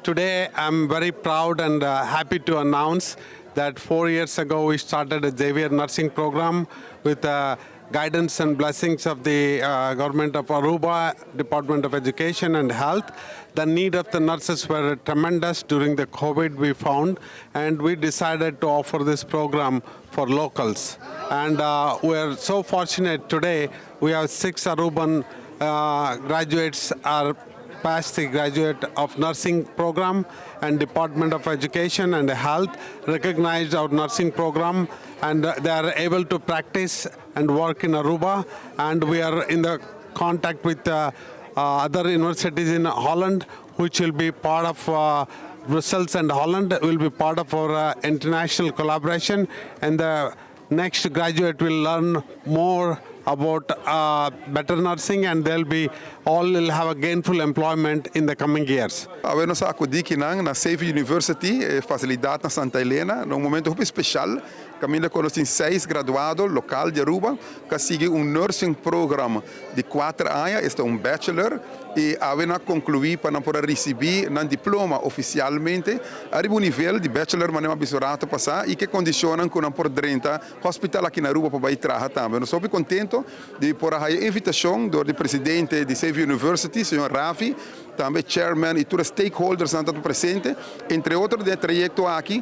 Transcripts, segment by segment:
Today, I'm very proud and happy to announce that 4 years ago we started a Xavier nursing program with guidance and blessings of the government of Aruba, Department of Education and Health. The need of the nurses were tremendous during the COVID we found, and we decided to offer this program for locals. And we're so fortunate today, we have 6 Aruban graduates are past the graduate of nursing program, and Department of Education and Health recognized our nursing program, and they are able to practice and work in Aruba, and we are in the contact with other universities in Holland, which will be part of Brussels and Holland will be part of our international collaboration, and the next graduate will learn more about better nursing, and all will have a gainful employment in the coming years. We nos acudi aqui na Save University, facilidade na Santa Helena, num momento muito especial. Caminho conosco 6 graduados local de Aruba, que sigue nursing program de 4 anos, este é bachelor, e avena concluir para poder receber um diploma oficialmente, arriba o nível de bachelor, mas não absurdo passar, e que condicionam que não por dentro hospital aqui na Aruba para ir trabalhar também. Nós somos contentes de por a invitação do presidente de Save University, senhor Rafi, também chairman e todos os stakeholders estão presentes, entre outros de trajeto aqui,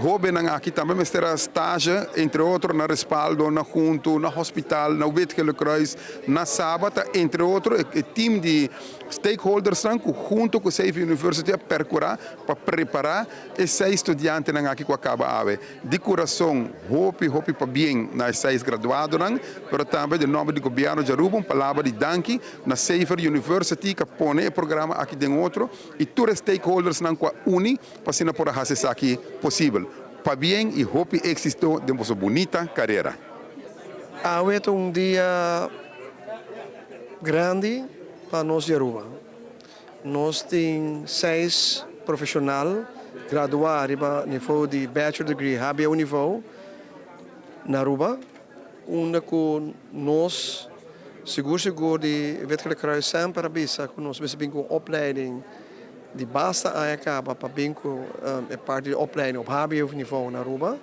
jovem aqui também mas terá estágio, entre outros na respaldo, na junto, na hospital, na Wetgele Kruis, na sábado, entre outros, time de stakeholders estão junto com a Save University a percorrer para preparar esses estudantes aqui que acaba a ver. De coração, hope para bem nas 6 graduados, mas também de nome do governo de Aruba, palavra de danke na Save University que põe o programa aqui dentro e todos os stakeholders não unem para se não poder fazer isso aqui possível. Para bem e hope êxito de uma bonita carreira. Hoje é dia grande para nós de Aruba. Nós temos 6 profissionais graduados a nível de bachelor degree, o nível na Aruba, onde nós seguro de Wetgele Kruis sempre avisa que nós bem com opleiding de basta a acaba para bem com a parte de opleiding op HBO nível na Aruba.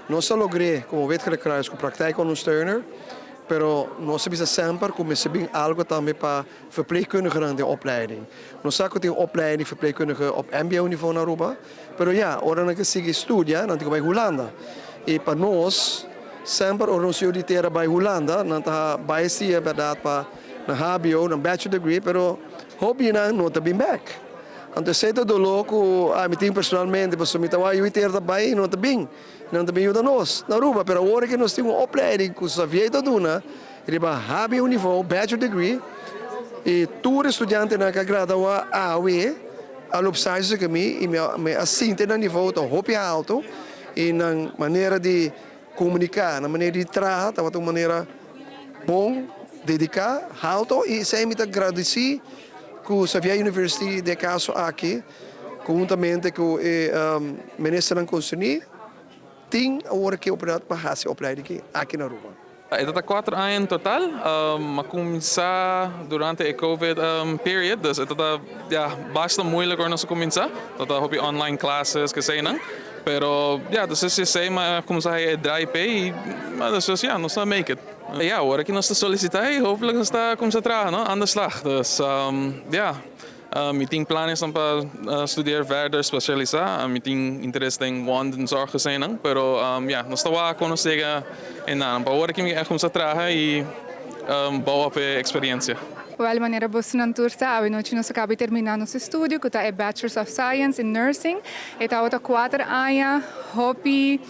Nós só logramos com Wetgele Kruis com praktijkondersteuner, pero nós sabemos sempre que nós bem algo também para verpleegkundigen de opleiding. Nós sabemos que tem opleiding verpleegkundige op MBO nível na Aruba, pero ja, ora que sigue estudia, não tem como Holanda. E para nós sempre nós auditera bij Holanda, não está bij si verdade para na HBO, na bachelor degree, pero hobby na não está bem back. Então sei todo louco, me tem personalmente, mas me tá vai auditera bij não está bem ajuda nós na Aruba, pero agora que nós temos uma opleiding que sabia tudo, né? Ele vai HBO nível bachelor degree e todo estudante na que gradua AUE, a lopsagem que me assinte na nível tão hobby alto e na maneira de comunicar, na maneira de trabalhar, de uma maneira bom, dedicar, alto e sempre agradecer que o Xavier University de caso aqui, conjuntamente com o ministro da Conselho, tem a hora que operado para fazer a opleiding aqui na Aruba. Ito ta 4 anos total, makumisa durante a COVID period, dus ito ta basta moeilijk om te começar, tot hopi online classes kasi nang. Pero dus is sei maar como sai dry pay, mas dus ja, nós make it. Ja, agora que nós está solicitar, hopelijk está como se trabalha, não? Aan de slag. Dus ik tenho planos para estudar verder, especializar. Ik tenho interesse em wondenzorg zijn, pero nós estamos a conhecer en nada. Para agora que me como se trabalha e boa experiência. De maneira boa tursa, nós acabamos de terminar nosso estudo, que é Bachelor of Science in Nursing. Está outra 4 anos, hobby,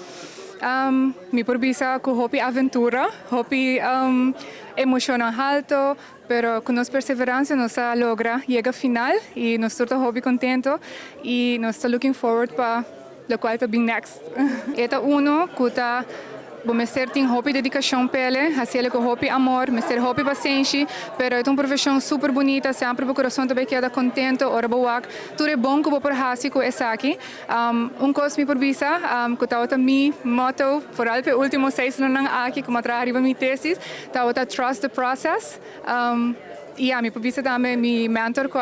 me probisa com hobby aventura, hobby emocional alto, pero com nossa perseverança nós logra chegar ao final e nós estamos hobby contento e nós estamos looking forward para o qual está bem next. Eta que está vamos ter hobby dedicação pele, assim com hobby amor, mas ter hobby paciência, pero é uma profissão super bonita, sempre o coração também queda contento, ora boa, tudo é bom que vou por hasi com essa aqui. Coisa me por visa, que tá mi motto, por alpe último 6 anos aqui, como atrás arriba mi tesis, tá trust the process. E me por visa também mi mentor que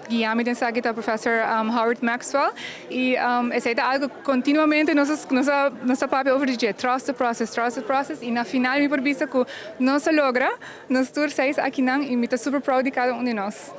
guiamos den sabe o professor Howard Maxwell e esse é algo continuamente nossa papel over the trust the process e na final me por vista que nós logra nós tour seis aqui não e me tá super proud de cada um de nós.